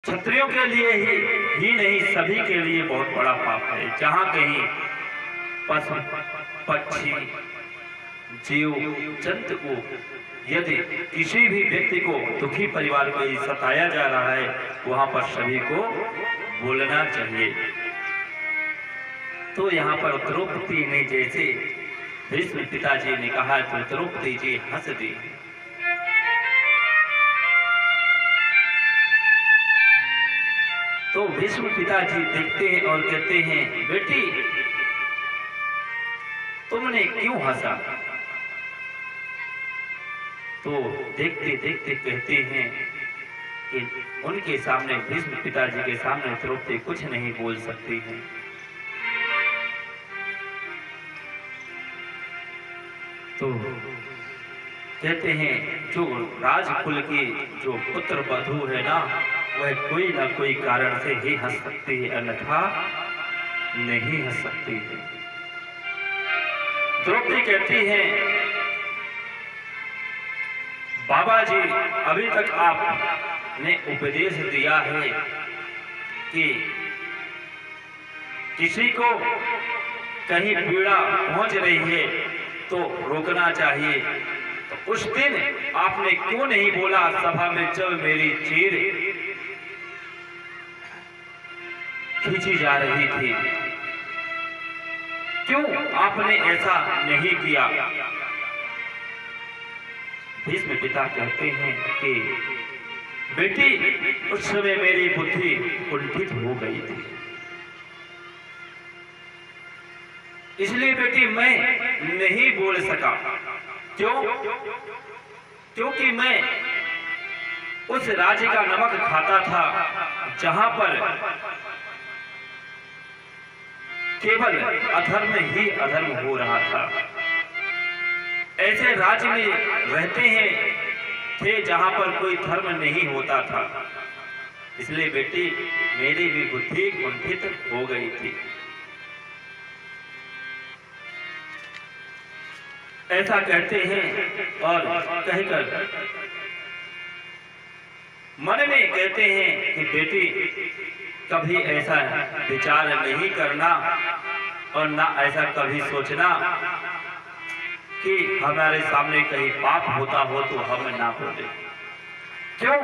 क्षत्रियों के लिए ही नहीं, सभी के लिए बहुत बड़ा पाप है। जहाँ कहीं पशु पक्षी जीव जंतु को यदि किसी भी व्यक्ति को दुखी परिवार में सताया जा रहा है, वहां पर सभी को बोलना चाहिए। तो यहाँ पर द्रौपदी ने जैसे भीष्म पिताजी ने कहा तो द्रौपदी जी हंस दी। तो भीष्म पिताजी देखते हैं और कहते हैं, बेटी तुमने क्यों हंसा? तो देखते देखते कहते हैं कि उनके सामने, भीष्म पिताजी के सामने द्रौपदी कुछ नहीं बोल सकती है। तो कहते हैं जो राजकुल की जो पुत्र वधू है ना, वह कोई ना कोई कारण से ही हंस सकती है, अन्यथा नहीं हंस सकती है। द्रौपदी कहती है, बाबा जी अभी तक आपने उपदेश दिया है कि किसी को कहीं पीड़ा पहुंच रही है तो रोकना चाहिए। तो उस दिन आपने क्यों नहीं बोला सभा में जब मेरी चीर खींची जा रही थी? क्यों आपने ऐसा नहीं किया? भीष्म पिता कहते हैं कि बेटी उस समय मेरी बुद्धि कुंठित हो गई थी, इसलिए बेटी मैं नहीं बोल सका। क्यों? क्योंकि मैं उस राज्य का नमक खाता था जहां पर केवल अधर्म ही अधर्म हो रहा था। ऐसे राज्य में रहते हैं थे जहां पर कोई धर्म नहीं होता था, इसलिए बेटी मेरी भी बुद्धि कुंठित हो गई थी। ऐसा कहते हैं और कहकर मन में कहते हैं कि बेटी कभी ऐसा विचार नहीं करना और ना ऐसा कभी सोचना कि हमारे सामने कहीं पाप होता हो तो हम ना बोले। क्यों?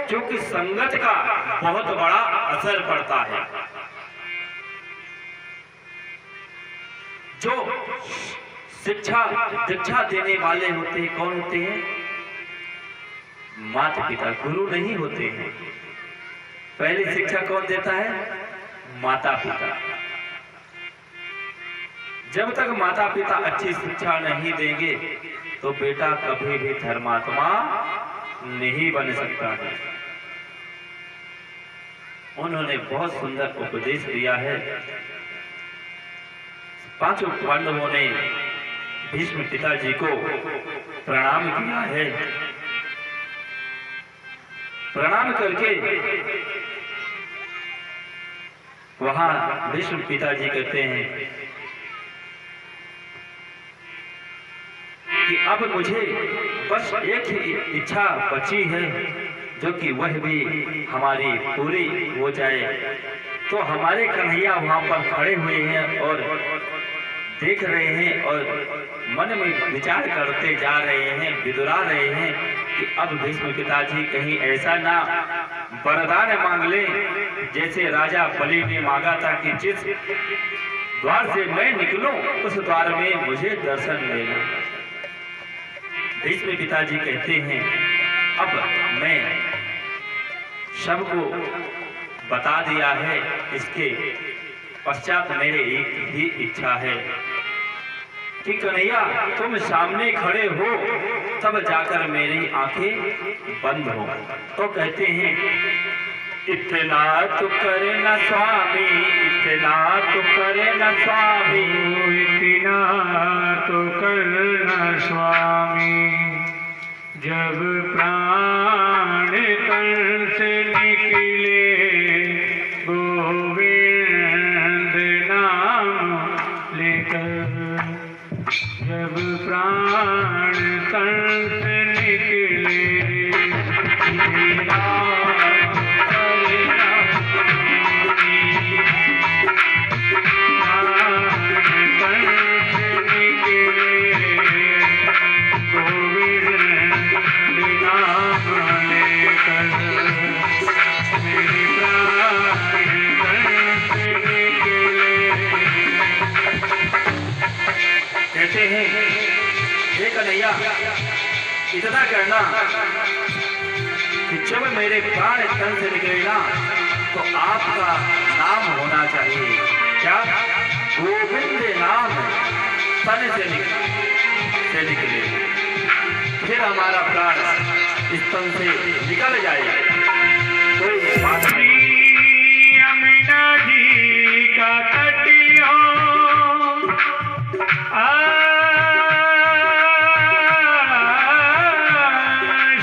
क्योंकि संगत का बहुत बड़ा असर पड़ता है। जो शिक्षा दीक्षा देने वाले होते हैं, कौन होते हैं? माता पिता, गुरु नहीं होते हैं। पहली शिक्षा कौन देता है? माता पिता। जब तक माता पिता अच्छी शिक्षा नहीं देंगे तो बेटा कभी भी धर्मात्मा नहीं बन सकता है। उन्होंने बहुत सुंदर उपदेश दिया है। पांचों पांडवों ने भीष्म पिताजी को प्रणाम किया है। प्रणाम करके वहां भीष्म पिताजी कहते हैं कि अब मुझे बस एक ही इच्छा बची है, जो कि वह भी हमारी पूरी हो जाए। तो हमारे कन्हैया वहां पर खड़े हुए हैं और देख रहे हैं और मन में विचार करते जा रहे हैं, विदुरा रहे हैं कि अब भीष्म पिताजी कहीं ऐसा ना वरदान मांग ले जैसे राजा बलि ने मांगा था कि जिस द्वार से मैं निकलूं उस द्वार में मुझे दर्शन देना। भीष्म पिताजी कहते हैं, अब मैं सबको बता दिया है, इसके पश्चात मेरे एक ही इच्छा है कि कन्हैया तुम सामने खड़े हो तब जाकर मेरी आंखें बंद हो। तो कहते हैं, इतना तो करना स्वामी, इतना तो करना स्वामी, इतना तो करना स्वामी, जब प्राण तन से निकले गोविंद नाम लेकर, जब प्राण तन से निकले, इतना करना कि जब मेरे प्राण तन से निकले ना तो आपका नाम होना चाहिए। क्या? गोविंद नाम तन से निकले, फिर हमारा प्राण इस तन से निकल जाए। कोई बात नहीं। यमुना जी का तटियो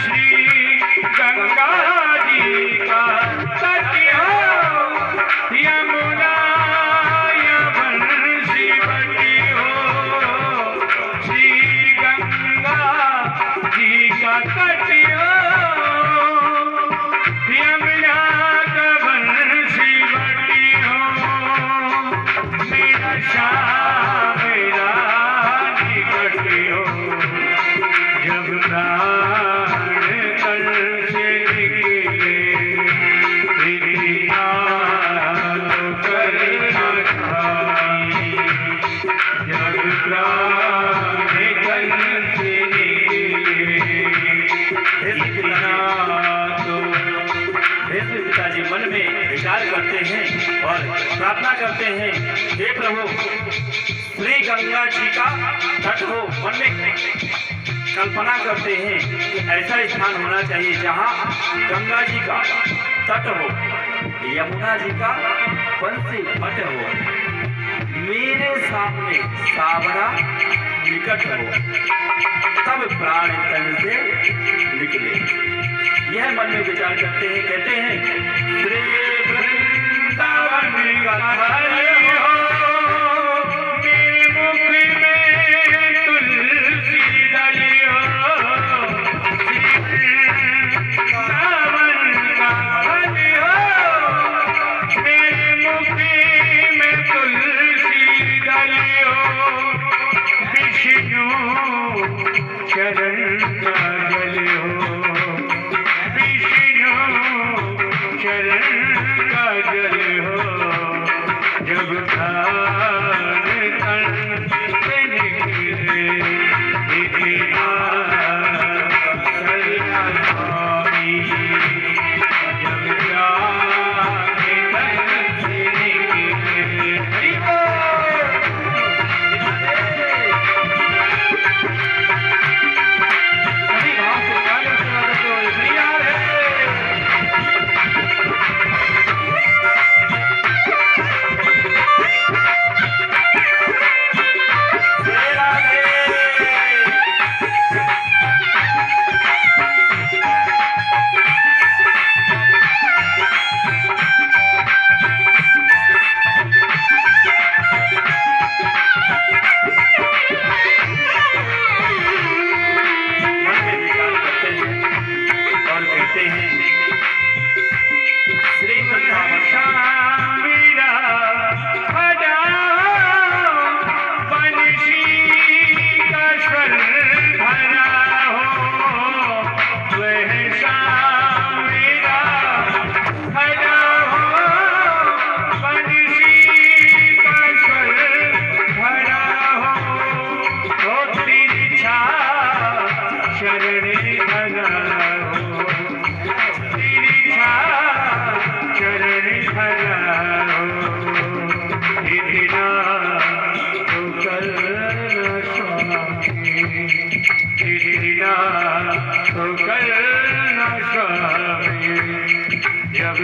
श्री गंगा जी का तटियो यमुना यवन शिवटियो श्री गंगा जी का तटियो यमुना कवन शिवटियो मेरा श्याम मेरा निकटियो जब प्राण तन से निकले इतना तो करना चाहिए। जब प्राण तन से निकले इतना तो पिताजी मन में विचार करते हैं और प्रार्थना करते हैं, हे प्रभु श्री गंगा जी का तट हो। मन में कल्पना करते हैं कि ऐसा स्थान होना चाहिए जहाँ गंगा जी का तट हो, यमुना जी का बंसी मठ हो, मेरे सामने सावरा निकट हो, तब प्राण तन से निकले। यह मन में विचार करते हैं। कहते हैं श्री वृंदावन का हरि हो मेरे मुख में तुलसी डलियो श्री वृंदावन का हरि हो मेरे मुख में तुलसी डलियो विष्णु चरण का जल हो चरण का जल हो जब प्राण तन से निकले इतना करना स्वामी। जब प्राण तन से निकले हरि बोल सभी भाव से काले स्वागत हो प्रियार है। जब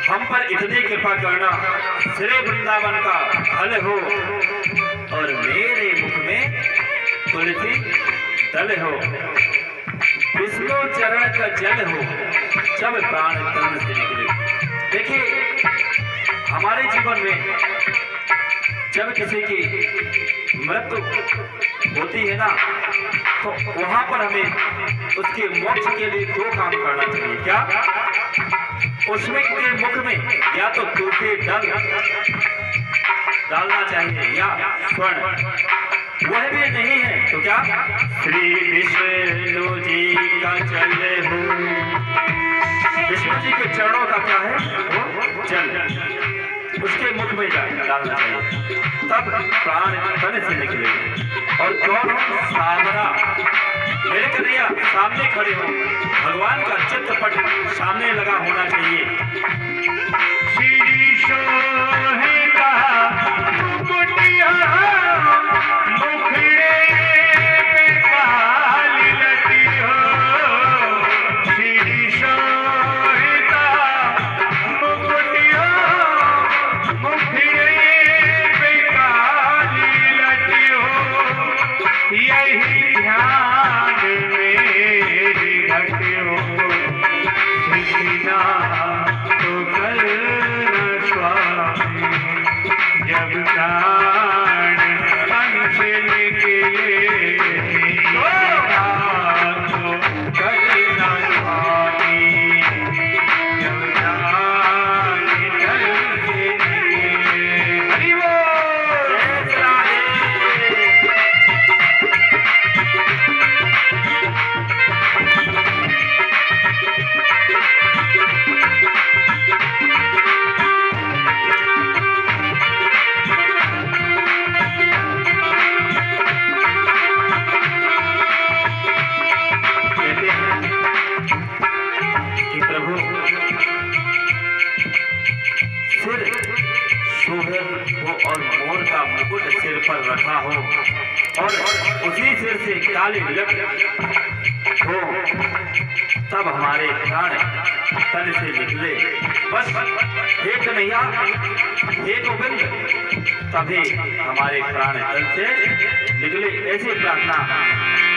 हम पर इतनी कृपा करना श्री वृंदावन का फल हो और मेरे मुख में तुलसी दल हो, विष्णु चरण का जल हो, जब प्राण तन से निकले। देखिए हमारे जीवन में जब किसी की मृत्यु होती है ना तो वहां पर हमें उसके मोक्ष के लिए दो काम करना चाहिए। क्या? उसमें के मुख में या तो तुलसी दल डालना चाहिए या स्वर्ण, वह भी नहीं है तो क्या श्री विष्णु जी का चले हो। विष्णु जी के चरणों का क्या है वो जल उसके मुख में डालना चाहिए, तब प्राण तन से निकले। और दोनों सामना मेरे कन्हैया सामने खड़े हो, भगवान का चित्रपट सामने लगा होना चाहिए। श्री शोभिता मुकुटिया मुखड़े पे काली लटी हो। श्री शोभिता मुकुटिया मुखड़े पे काली लटी हो। यही ध्यान मेरी घटियो कृष्णा तो करना स्वामी। जब प्राण तन से निकले तो करना स्वामी। जब प्राण तन से निकले। हरि बोल। कहते हैं कि प्रभु सिर शोभे हो और मोर का मुकुट सिर पर रखा हो और उसी सिर से काली लट हो, तब हमारे प्राण तन से निकले। बस हे कन्हैया हे गोविंद, तभी हमारे प्राण तन से निकले, ऐसी प्रार्थना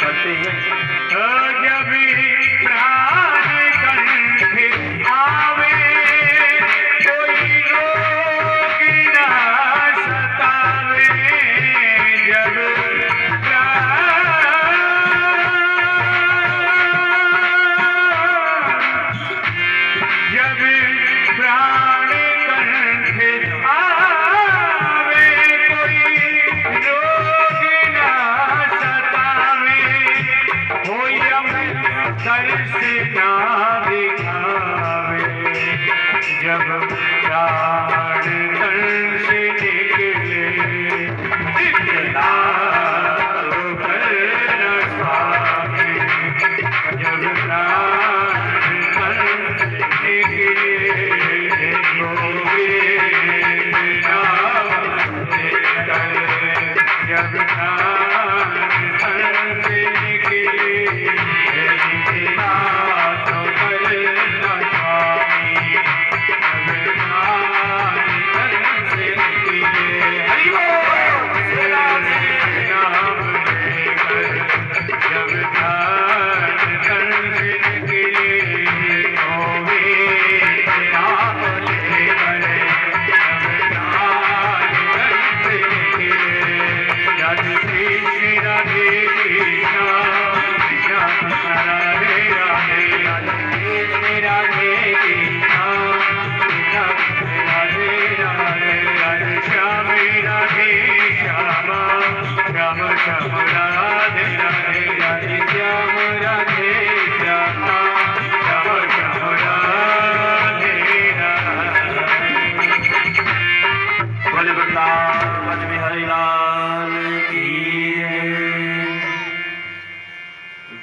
करते हैं। जब प्राण कंठ आवे कोई रोग ना सतावे। जब प्राण कंठ आवे कोई रोग ना सतावे। होई दर्श ना दिखावे। जब प्राण तन से निकले दिखला तो करना स्वामी। जब प्राण तन से निकले जब प्राण तन से निकले तो करना स्वामी। जब प्राण तन से निकले। हरि बोल। नाम लेकर जब प्राण तन से निकले तो वे नाम लेकर जब प्राण तन से निकले। जब श्री राधे कृष्णा कृष्णा राधे राधे राधे राधे कृष्णा कृष्णा राधे राधे राधे श्याम राधे श्यामा श्याम श्याम राधे राधे राधे श्याम राधे श्यामा श्याम श्याम राधे राधे। बोले वृंदावन में हरि लाल की जय।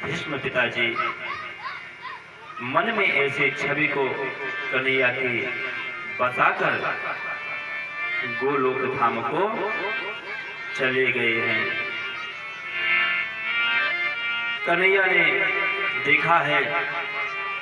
भीष्म पिताजी मन में ऐसे छवि को कन्हैया की बसाकर गोलोक धाम को चले गए हैं। कन्हैया ने देखा है